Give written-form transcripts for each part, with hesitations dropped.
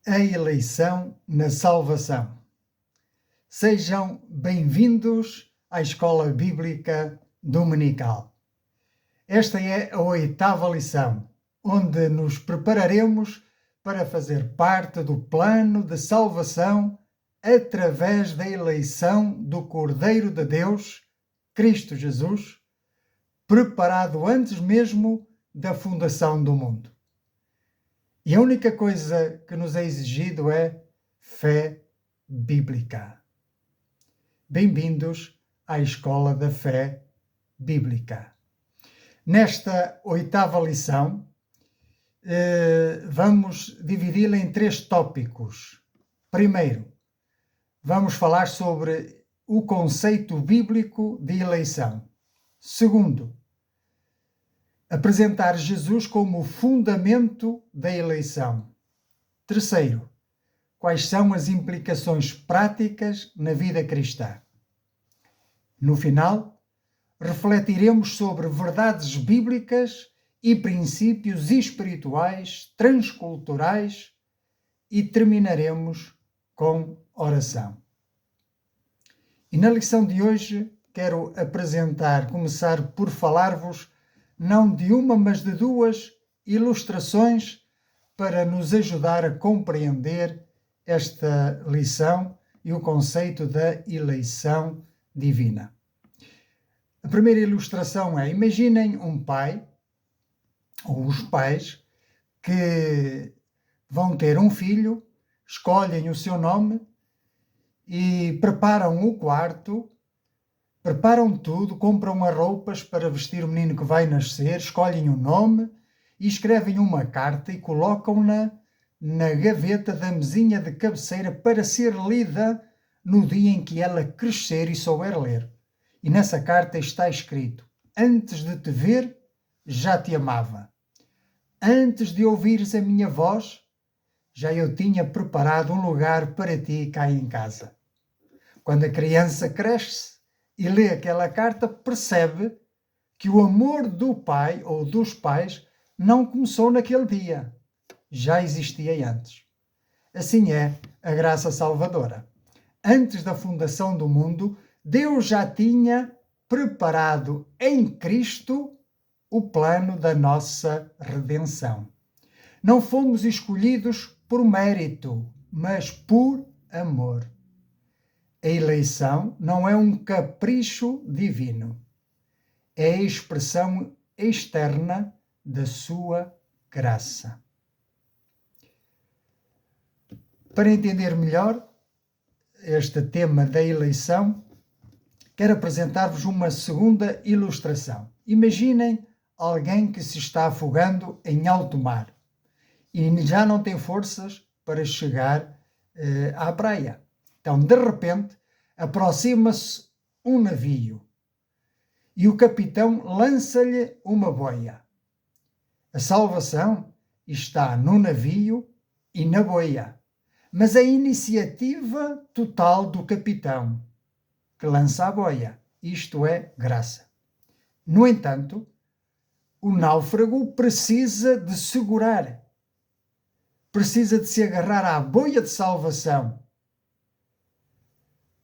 A eleição na salvação. Sejam bem-vindos à Escola Bíblica Dominical. Esta é a 8ª lição, onde nos prepararemos para fazer parte do plano de salvação através da eleição do Cordeiro de Deus, Cristo Jesus, preparado antes mesmo da fundação do mundo. E a única coisa que nos é exigido é fé bíblica. Bem-vindos à Escola da Fé Bíblica. Nesta 8ª lição, vamos dividi-la em 3 tópicos. Primeiro, vamos falar sobre o conceito bíblico de eleição. Segundo, apresentar Jesus como o fundamento da eleição. Terceiro, quais são as implicações práticas na vida cristã. No final, refletiremos sobre verdades bíblicas e princípios espirituais transculturais e terminaremos com oração. E na lição de hoje quero começar por falar-vos não de uma, mas de 2 ilustrações para nos ajudar a compreender esta lição e o conceito da eleição divina. A primeira ilustração é: imaginem um pai, ou os pais, que vão ter um filho, escolhem o seu nome e preparam o quarto, preparam tudo, compram as roupas para vestir o menino que vai nascer, escolhem o nome e escrevem uma carta e colocam-na na gaveta da mesinha de cabeceira para ser lida no dia em que ela crescer e souber ler. E nessa carta está escrito: antes de te ver, já te amava. Antes de ouvires a minha voz, já eu tinha preparado um lugar para ti cá em casa. Quando a criança cresce e lê aquela carta, percebe que o amor do pai ou dos pais não começou naquele dia, já existia antes. Assim é a graça salvadora. Antes da fundação do mundo, Deus já tinha preparado em Cristo o plano da nossa redenção. Não fomos escolhidos por mérito, mas por amor. A eleição não é um capricho divino, é a expressão externa da sua graça. Para entender melhor este tema da eleição, quero apresentar-vos uma segunda ilustração. Imaginem alguém que se está afogando em alto mar e já não tem forças para chegar à praia. Então, de repente, aproxima-se um navio e o capitão lança-lhe uma boia. A salvação está no navio e na boia, mas a iniciativa total do capitão, que lança a boia, isto é graça. No entanto, o náufrago precisa de segurar, precisa de se agarrar à boia de salvação,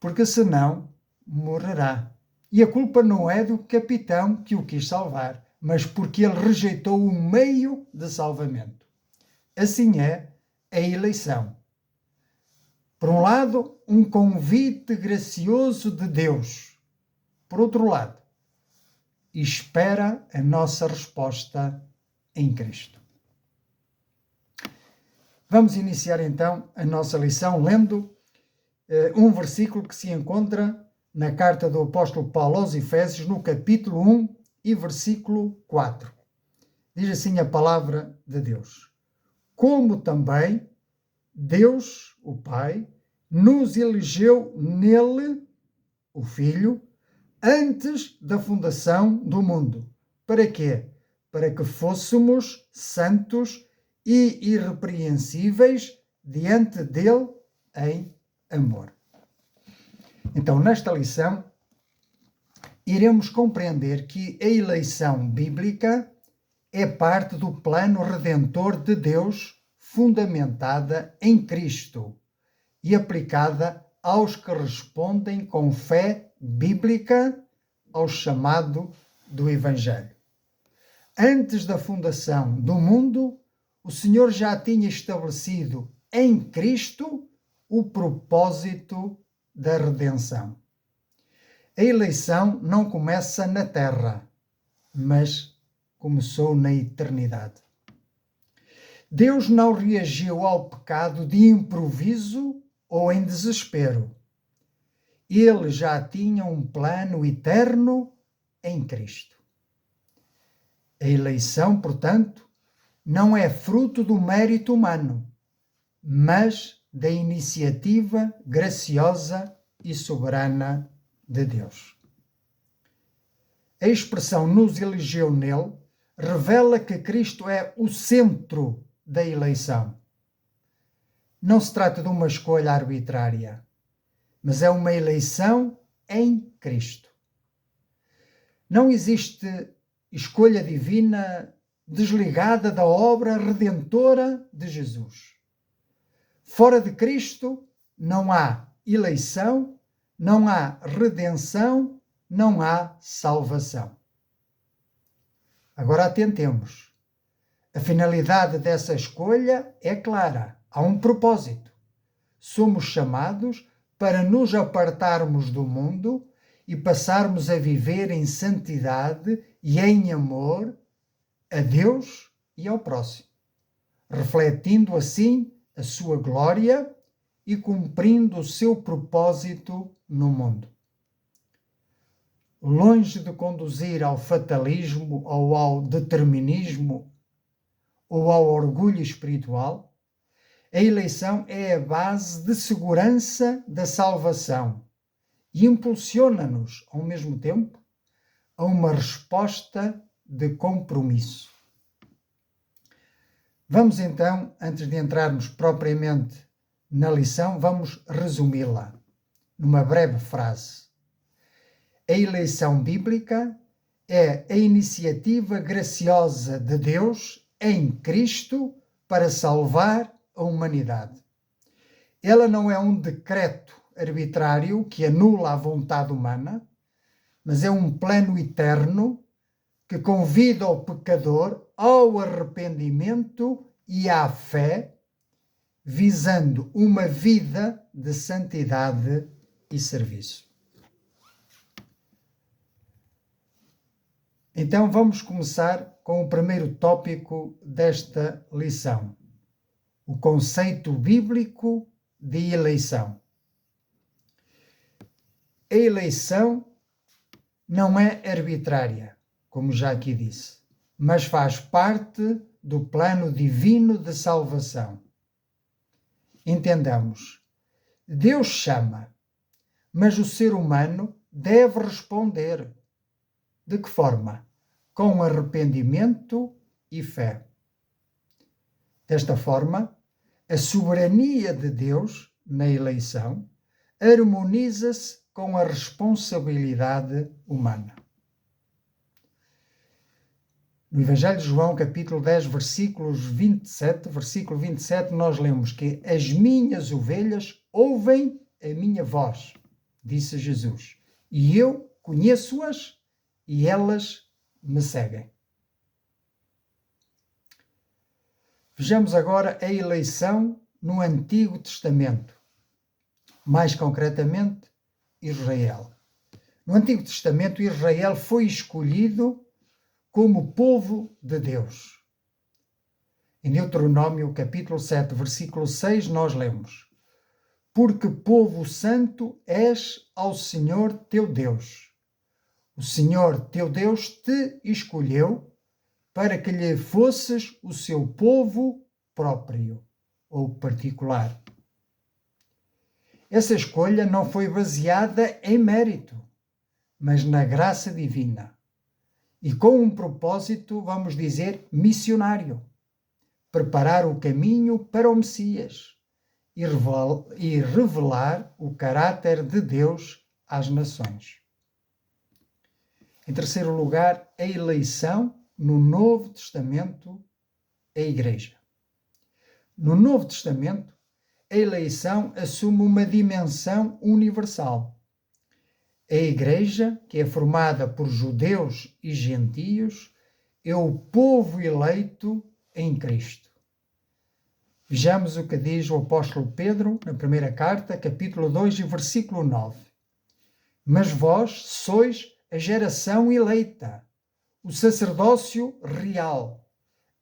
porque senão morrerá. E a culpa não é do capitão que o quis salvar, mas porque ele rejeitou o meio de salvamento. Assim é a eleição. Por um lado, um convite gracioso de Deus. Por outro lado, espera a nossa resposta em Cristo. Vamos iniciar então a nossa lição lendo um versículo que se encontra na carta do apóstolo Paulo aos Efésios, no capítulo 1 e versículo 4. Diz assim a palavra de Deus: como também Deus, o Pai, nos elegeu nele, o Filho, antes da fundação do mundo. Para quê? Para que fôssemos santos e irrepreensíveis diante dele em amor. Então, nesta lição, iremos compreender que a eleição bíblica é parte do plano redentor de Deus fundamentada em Cristo e aplicada aos que respondem com fé bíblica ao chamado do Evangelho. Antes da fundação do mundo, o Senhor já tinha estabelecido em Cristo o propósito da redenção. A eleição não começa na terra, mas começou na eternidade. Deus não reagiu ao pecado de improviso ou em desespero. Ele já tinha um plano eterno em Cristo. A eleição, portanto, não é fruto do mérito humano, mas da iniciativa graciosa e soberana de Deus. A expressão "nos elegeu nele" revela que Cristo é o centro da eleição. Não se trata de uma escolha arbitrária, mas é uma eleição em Cristo. Não existe escolha divina desligada da obra redentora de Jesus. Fora de Cristo não há eleição, não há redenção, não há salvação. Agora atentemos. A finalidade dessa escolha é clara. Há um propósito. Somos chamados para nos apartarmos do mundo e passarmos a viver em santidade e em amor a Deus e ao próximo, refletindo assim a sua glória e cumprindo o seu propósito no mundo. Longe de conduzir ao fatalismo ou ao determinismo ou ao orgulho espiritual, a eleição é a base de segurança da salvação e impulsiona-nos, ao mesmo tempo, a uma resposta de compromisso. Vamos então, antes de entrarmos propriamente na lição, vamos resumi-la numa breve frase. A eleição bíblica é a iniciativa graciosa de Deus em Cristo para salvar a humanidade. Ela não é um decreto arbitrário que anula a vontade humana, mas é um plano eterno que convida o pecador ao arrependimento e à fé, visando uma vida de santidade e serviço. Então vamos começar com o primeiro tópico desta lição, o conceito bíblico de eleição. A eleição não é arbitrária, como já aqui disse, mas faz parte do plano divino de salvação. Entendamos, Deus chama, mas o ser humano deve responder. De que forma? Com arrependimento e fé. Desta forma, a soberania de Deus na eleição harmoniza-se com a responsabilidade humana. No Evangelho de João, capítulo 10, versículo 27, nós lemos que as minhas ovelhas ouvem a minha voz, disse Jesus, e eu conheço-as e elas me seguem. Vejamos agora a eleição no Antigo Testamento, mais concretamente Israel. No Antigo Testamento, Israel foi escolhido como povo de Deus. Em Deuteronômio, capítulo 7, versículo 6, nós lemos: Porque povo santo és ao Senhor teu Deus. O Senhor teu Deus te escolheu para que lhe fosses o seu povo próprio ou particular. Essa escolha não foi baseada em mérito, mas na graça divina. E com um propósito, vamos dizer, missionário. Preparar o caminho para o Messias e revelar o caráter de Deus às nações. Em terceiro lugar, a eleição no Novo Testamento, a Igreja. No Novo Testamento, a eleição assume uma dimensão universal. A Igreja, que é formada por judeus e gentios, é o povo eleito em Cristo. Vejamos o que diz o apóstolo Pedro na primeira carta, capítulo 2 e versículo 9. Mas vós sois a geração eleita, o sacerdócio real,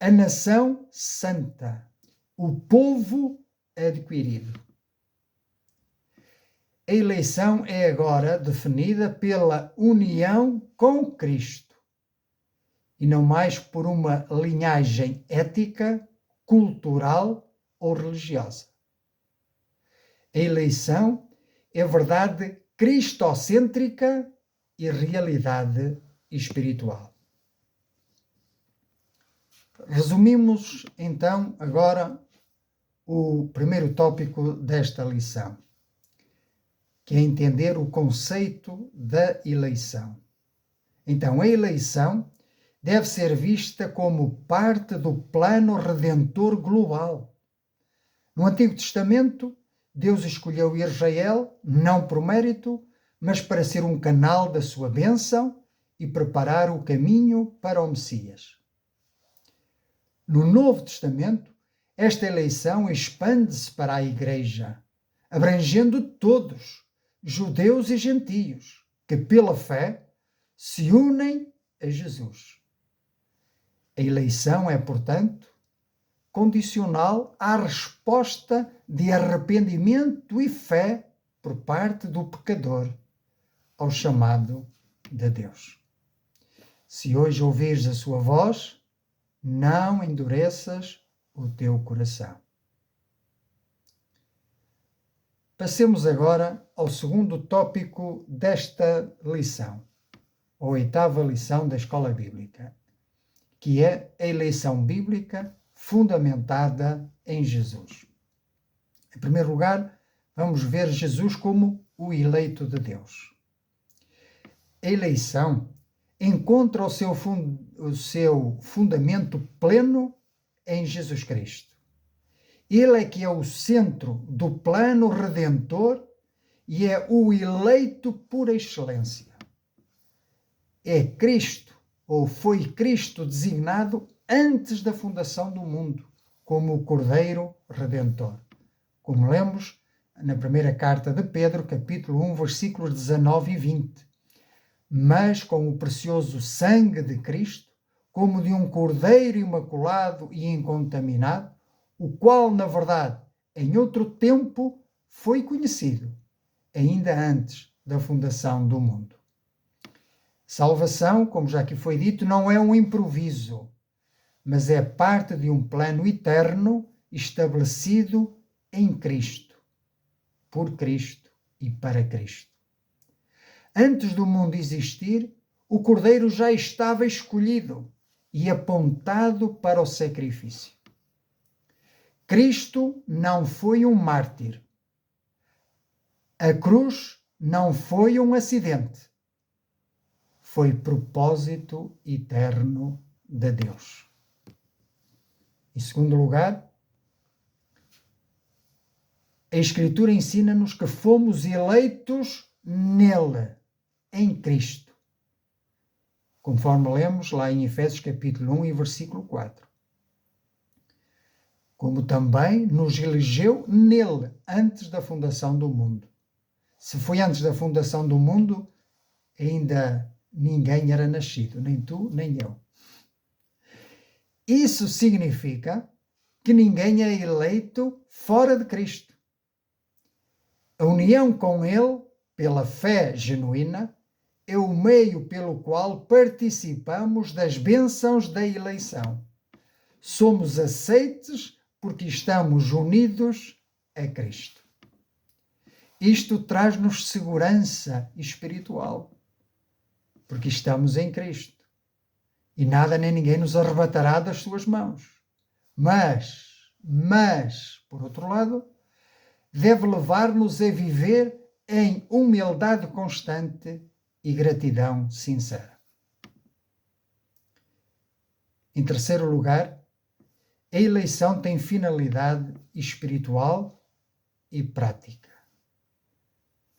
a nação santa, o povo adquirido. A eleição é agora definida pela união com Cristo e não mais por uma linhagem ética, cultural ou religiosa. A eleição é verdade cristocêntrica e realidade espiritual. Resumimos então agora o primeiro tópico desta lição, que é entender o conceito da eleição. Então, a eleição deve ser vista como parte do plano redentor global. No Antigo Testamento, Deus escolheu Israel não por mérito, mas para ser um canal da sua bênção e preparar o caminho para o Messias. No Novo Testamento, esta eleição expande-se para a Igreja, abrangendo todos, judeus e gentios, que pela fé se unem a Jesus. A eleição é, portanto, condicional à resposta de arrependimento e fé por parte do pecador ao chamado de Deus. Se hoje ouvires a sua voz, não endureças o teu coração. Passemos agora ao segundo tópico desta lição, a oitava lição da Escola Bíblica, que é a eleição bíblica fundamentada em Jesus. Em primeiro lugar, vamos ver Jesus como o eleito de Deus. A eleição encontra o seu fundamento pleno em Jesus Cristo. Ele é que é o centro do plano redentor e é o eleito por excelência. É Cristo, ou foi Cristo designado antes da fundação do mundo, como o Cordeiro Redentor. Como lemos na primeira carta de Pedro, capítulo 1, versículos 19 e 20. Mas com o precioso sangue de Cristo, como de um cordeiro imaculado e incontaminado, o qual, na verdade, em outro tempo foi conhecido, ainda antes da fundação do mundo. Salvação, como já aqui foi dito, não é um improviso, mas é parte de um plano eterno estabelecido em Cristo, por Cristo e para Cristo. Antes do mundo existir, o Cordeiro já estava escolhido e apontado para o sacrifício. Cristo não foi um mártir. A cruz não foi um acidente. Foi propósito eterno de Deus. Em segundo lugar, a Escritura ensina-nos que fomos eleitos nele, em Cristo, conforme lemos lá em Efésios capítulo 1 e versículo 4. Como também nos elegeu nele, antes da fundação do mundo. Se foi antes da fundação do mundo, ainda ninguém era nascido, nem tu, nem eu. Isso significa que ninguém é eleito fora de Cristo. A união com Ele, pela fé genuína, é o meio pelo qual participamos das bênçãos da eleição. Somos aceites porque estamos unidos a Cristo. Isto traz-nos segurança espiritual, porque estamos em Cristo. E nada nem ninguém nos arrebatará das suas mãos. Mas, por outro lado, deve levar-nos a viver em humildade constante e gratidão sincera. Em terceiro lugar, A eleição tem finalidade espiritual e prática.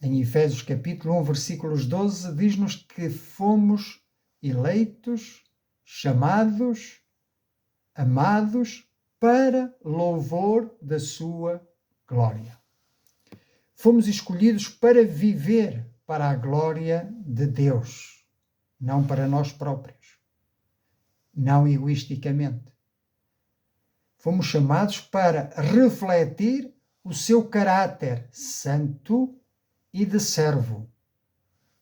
Em Efésios capítulo 1, versículos 12, diz-nos que fomos eleitos, chamados, amados para louvor da sua glória. Fomos escolhidos para viver para a glória de Deus, não para nós próprios, não egoisticamente. Fomos chamados para refletir o seu caráter santo e de servo,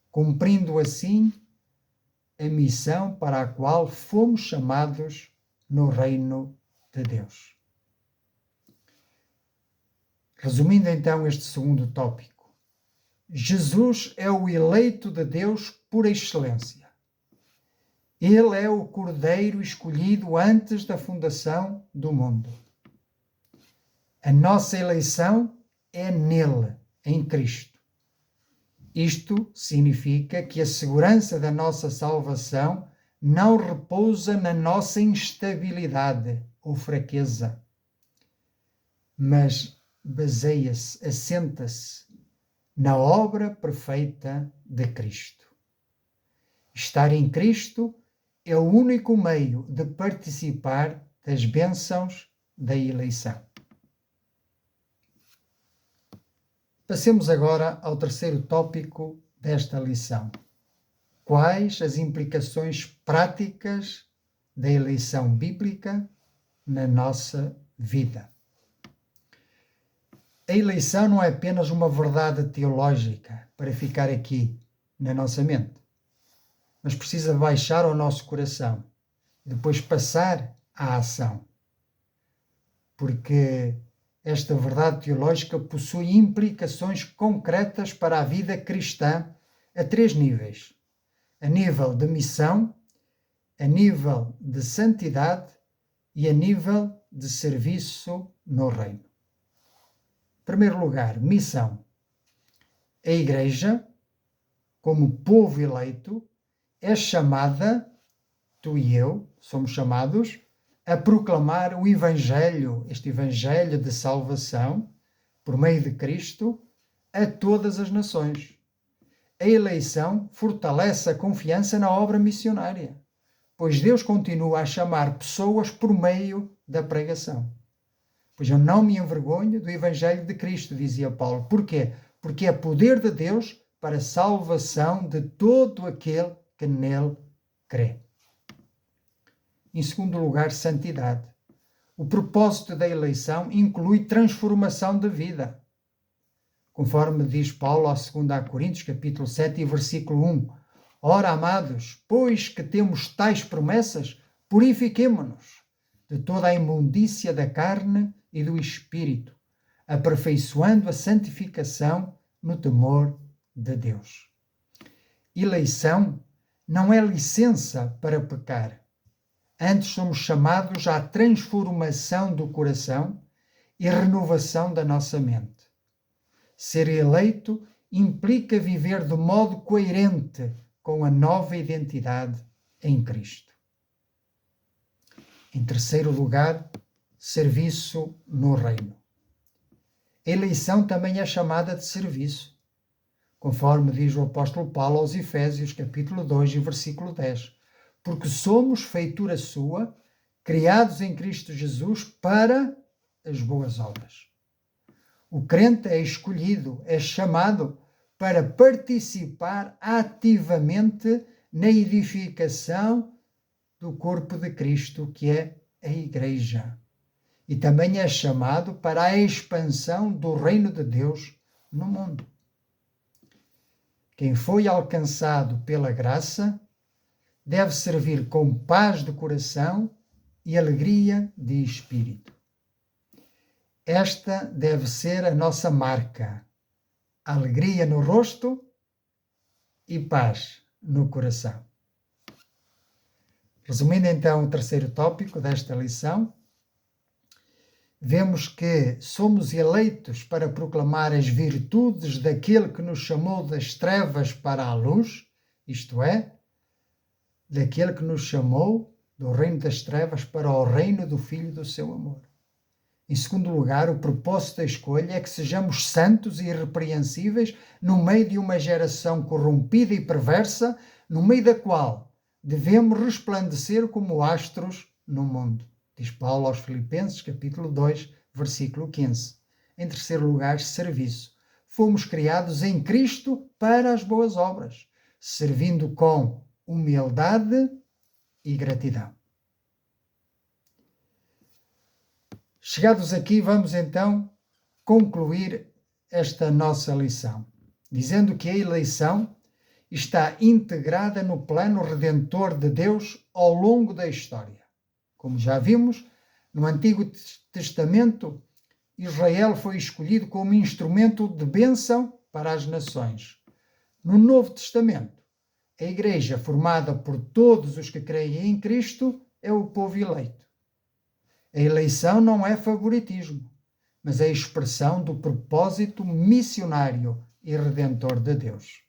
cumprindo assim a missão para a qual fomos chamados no reino de Deus. Resumindo então este segundo tópico, Jesus é o eleito de Deus por excelência. Ele é o Cordeiro escolhido antes da fundação do mundo. A nossa eleição é nele, em Cristo. Isto significa que a segurança da nossa salvação não repousa na nossa instabilidade ou fraqueza, mas baseia-se, assenta-se na obra perfeita de Cristo. Estar em Cristo é o único meio de participar das bênçãos da eleição. Passemos agora ao terceiro tópico desta lição. Quais as implicações práticas da eleição bíblica na nossa vida? A eleição não é apenas uma verdade teológica para ficar aqui na nossa mente, mas precisa baixar ao nosso coração e depois passar à ação. Porque esta verdade teológica possui implicações concretas para a vida cristã a três níveis: a nível de missão, a nível de santidade e a nível de serviço no reino. Em primeiro lugar, missão. A Igreja, como povo eleito, é chamada, tu e eu, somos chamados a proclamar o Evangelho, este Evangelho de salvação, por meio de Cristo, a todas as nações. A eleição fortalece a confiança na obra missionária, pois Deus continua a chamar pessoas por meio da pregação. Pois eu não me envergonho do Evangelho de Cristo, dizia Paulo. Porquê? Porque é poder de Deus para a salvação de todo aquele que nele crê. Em segundo lugar, santidade. O propósito da eleição inclui transformação de vida. Conforme diz Paulo ao 2 Coríntios, capítulo 7, versículo 1. Ora, amados, pois que temos tais promessas, purifiquemo-nos de toda a imundícia da carne e do espírito, aperfeiçoando a santificação no temor de Deus. Eleição não é licença para pecar. Antes somos chamados à transformação do coração e renovação da nossa mente. Ser eleito implica viver de modo coerente com a nova identidade em Cristo. Em terceiro lugar, serviço no reino. A eleição também é chamada de serviço, conforme diz o apóstolo Paulo aos Efésios, capítulo 2, versículo 10. Porque somos feitura sua, criados em Cristo Jesus para as boas obras. O crente é escolhido, é chamado para participar ativamente na edificação do corpo de Cristo, que é a Igreja. E também é chamado para a expansão do reino de Deus no mundo. Quem foi alcançado pela graça deve servir com paz de coração e alegria de espírito. Esta deve ser a nossa marca: alegria no rosto e paz no coração. Resumindo então o terceiro tópico desta lição, vemos que somos eleitos para proclamar as virtudes daquele que nos chamou das trevas para a luz, isto é, daquele que nos chamou do reino das trevas para o reino do Filho do seu amor. Em segundo lugar, o propósito da escolha é que sejamos santos e irrepreensíveis no meio de uma geração corrompida e perversa, no meio da qual devemos resplandecer como astros no mundo. Diz Paulo aos Filipenses, capítulo 2, versículo 15. Em terceiro lugar, serviço. Fomos criados em Cristo para as boas obras, servindo com humildade e gratidão. Chegados aqui, vamos então concluir esta nossa lição, dizendo que a eleição está integrada no plano redentor de Deus ao longo da história. Como já vimos, no Antigo Testamento, Israel foi escolhido como instrumento de bênção para as nações. No Novo Testamento, a Igreja, formada por todos os que creem em Cristo, é o povo eleito. A eleição não é favoritismo, mas é a expressão do propósito missionário e redentor de Deus.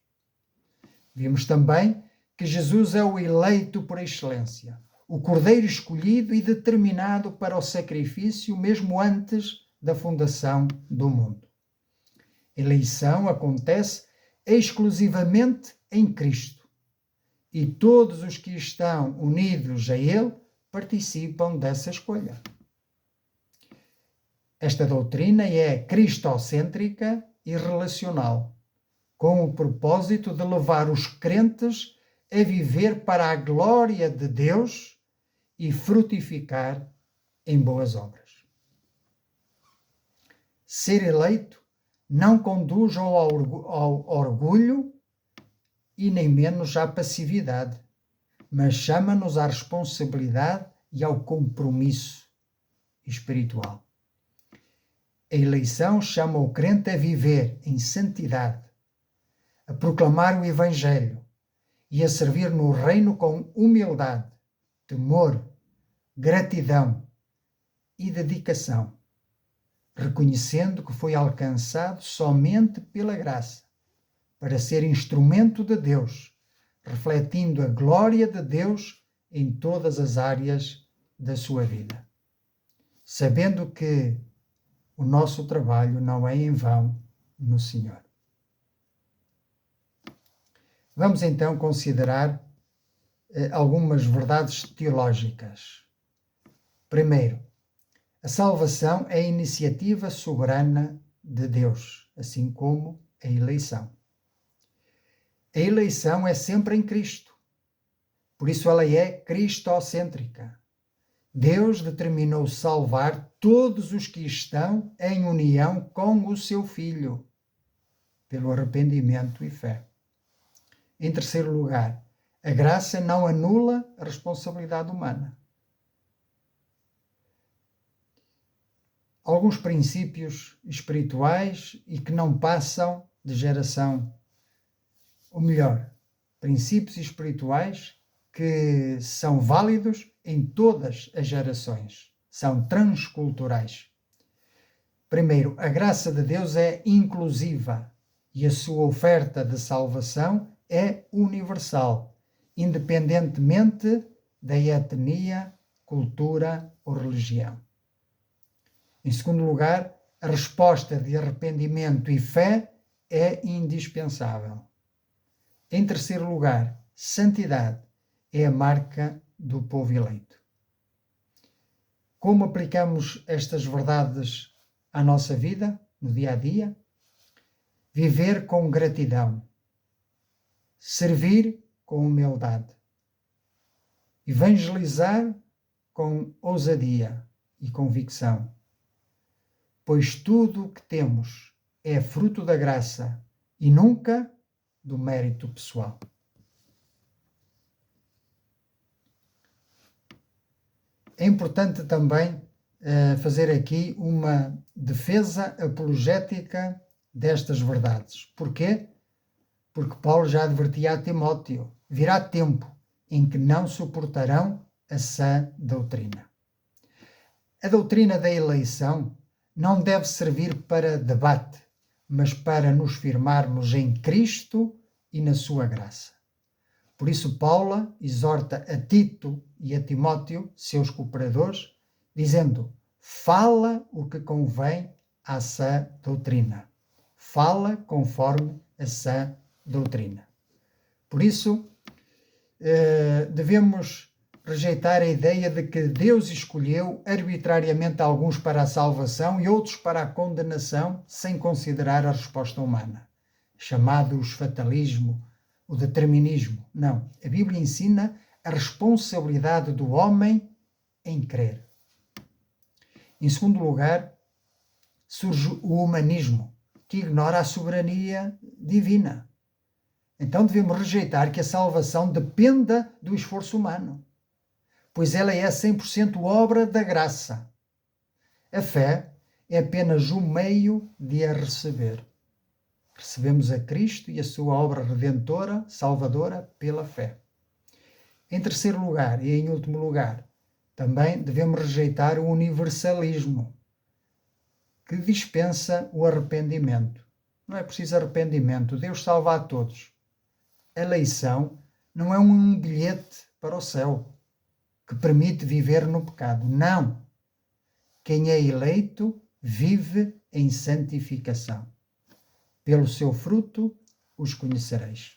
Vimos também que Jesus é o eleito por excelência, o Cordeiro escolhido e determinado para o sacrifício mesmo antes da fundação do mundo. A eleição acontece exclusivamente em Cristo e todos os que estão unidos a Ele participam dessa escolha. Esta doutrina é cristocêntrica e relacional, com o propósito de levar os crentes a viver para a glória de Deus e frutificar em boas obras. Ser eleito não conduz ao orgulho e nem menos à passividade, mas chama-nos à responsabilidade e ao compromisso espiritual. A eleição chama o crente a viver em santidade, a proclamar o Evangelho e a servir no reino com humildade, temor, gratidão e dedicação, reconhecendo que foi alcançado somente pela graça, para ser instrumento de Deus, refletindo a glória de Deus em todas as áreas da sua vida. Sabendo que o nosso trabalho não é em vão no Senhor. Vamos então considerar algumas verdades teológicas. Primeiro, a salvação é a iniciativa soberana de Deus, assim como a eleição. A eleição é sempre em Cristo, por isso ela é cristocêntrica. Deus determinou salvar todos os que estão em união com o seu Filho, pelo arrependimento e fé. Em terceiro lugar, a graça não anula a responsabilidade humana. Alguns princípios espirituais e que não passam de geração. Ou melhor, princípios espirituais que são válidos em todas as gerações, são transculturais. Primeiro, a graça de Deus é inclusiva e a sua oferta de salvação é universal, independentemente da etnia, cultura ou religião. Em segundo lugar, a resposta de arrependimento e fé é indispensável. Em terceiro lugar, santidade é a marca do povo eleito. Como aplicamos estas verdades à nossa vida, no dia a dia? Viver com gratidão, servir com humildade, evangelizar com ousadia e convicção, pois tudo o que temos é fruto da graça e nunca do mérito pessoal. É importante também fazer aqui uma defesa apologética destas verdades. Porquê? Porque Paulo já advertia a Timóteo: virá tempo em que não suportarão a sã doutrina. A doutrina da eleição não deve servir para debate, mas para nos firmarmos em Cristo e na sua graça. Por isso, Paula exorta a Tito e a Timóteo, seus cooperadores, dizendo: fala o que convém à sã doutrina. Fala conforme a sã doutrina. Por isso, devemos rejeitar a ideia de que Deus escolheu arbitrariamente alguns para a salvação e outros para a condenação, sem considerar a resposta humana, chamados fatalismo, o determinismo. Não. A Bíblia ensina a responsabilidade do homem em crer. Em segundo lugar, surge o humanismo, que ignora a soberania divina. Então devemos rejeitar que a salvação dependa do esforço humano, pois ela é 100% obra da graça. A fé é apenas o meio de a receber. Recebemos a Cristo e a sua obra redentora, salvadora, pela fé. Em terceiro lugar, e em último lugar, também devemos rejeitar o universalismo, que dispensa o arrependimento. Não é preciso arrependimento, Deus salva a todos. A eleição não é um bilhete para o céu, que permite viver no pecado. Não! Quem é eleito vive em santificação. Pelo seu fruto os conhecereis.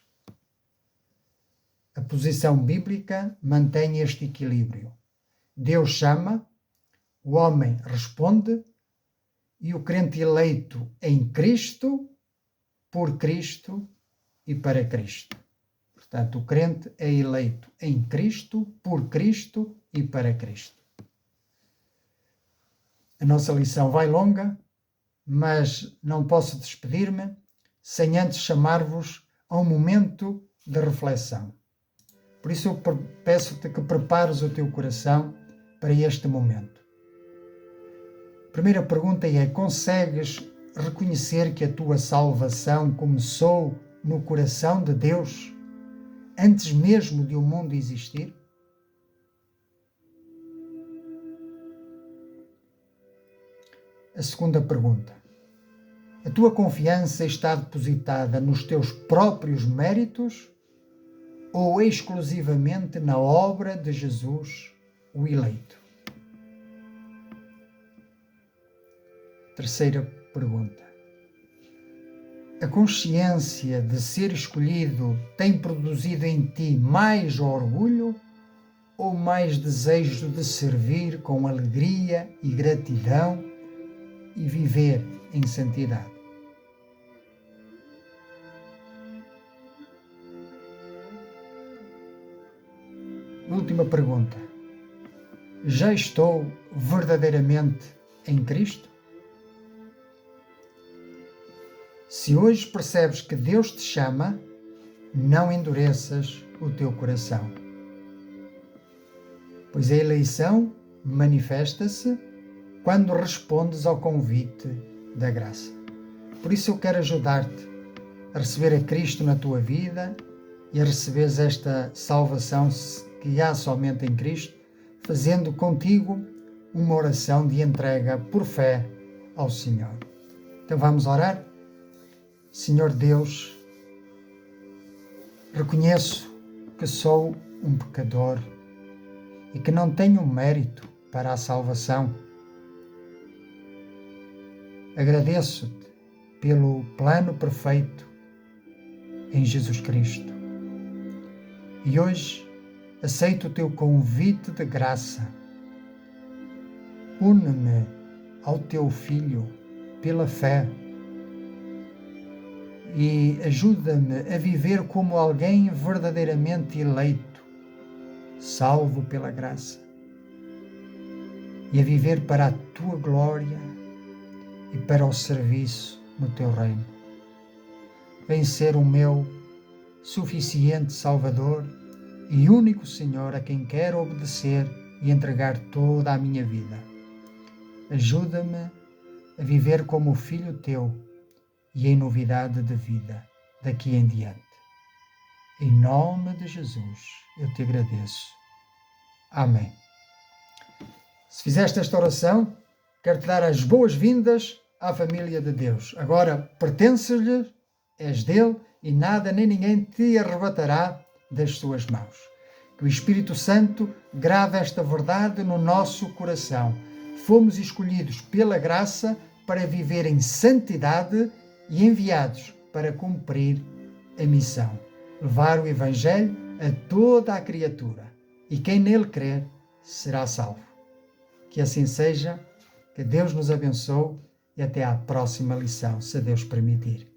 A posição bíblica mantém este equilíbrio. Deus chama, o homem responde, e o crente eleito em Cristo, por Cristo e para Cristo. Portanto, o crente é eleito em Cristo, por Cristo e para Cristo. A nossa lição vai longa, mas não posso despedir-me sem antes chamar-vos a um momento de reflexão. Por isso eu peço-te que prepares o teu coração para este momento. A primeira pergunta é: consegues reconhecer que a tua salvação começou no coração de Deus, antes mesmo de o mundo existir? A segunda pergunta: a tua confiança está depositada nos teus próprios méritos ou exclusivamente na obra de Jesus, o eleito? Terceira pergunta: a consciência de ser escolhido tem produzido em ti mais orgulho ou mais desejo de servir com alegria e gratidão e viver em santidade? Última pergunta: já estou verdadeiramente em Cristo? Se hoje percebes que Deus te chama, não endureças o teu coração, pois a eleição manifesta-se quando respondes ao convite da graça. Por isso eu quero ajudar-te a receber a Cristo na tua vida e a receberes esta salvação que há somente em Cristo, fazendo contigo uma oração de entrega por fé ao Senhor. Então vamos orar? Senhor Deus, reconheço que sou um pecador e que não tenho mérito para a salvação. Agradeço-te pelo plano perfeito em Jesus Cristo. E hoje aceito o teu convite de graça. Une-me ao teu Filho pela fé e ajuda-me a viver como alguém verdadeiramente eleito, salvo pela graça, e a viver para a tua glória e para o serviço no teu reino. Vem ser o meu suficiente Salvador e único Senhor a quem quero obedecer e entregar toda a minha vida. Ajuda-me a viver como filho teu e em novidade de vida daqui em diante. Em nome de Jesus eu te agradeço. Amém. Se fizeste esta oração, quero-te dar as boas-vindas à família de Deus. Agora pertences-lhe, és dele e nada nem ninguém te arrebatará das suas mãos. Que o Espírito Santo grave esta verdade no nosso coração. Fomos escolhidos pela graça para viver em santidade e enviados para cumprir a missão, levar o Evangelho a toda a criatura, e quem nele crer será salvo. Que assim seja, que Deus nos abençoe e até à próxima lição, se Deus permitir.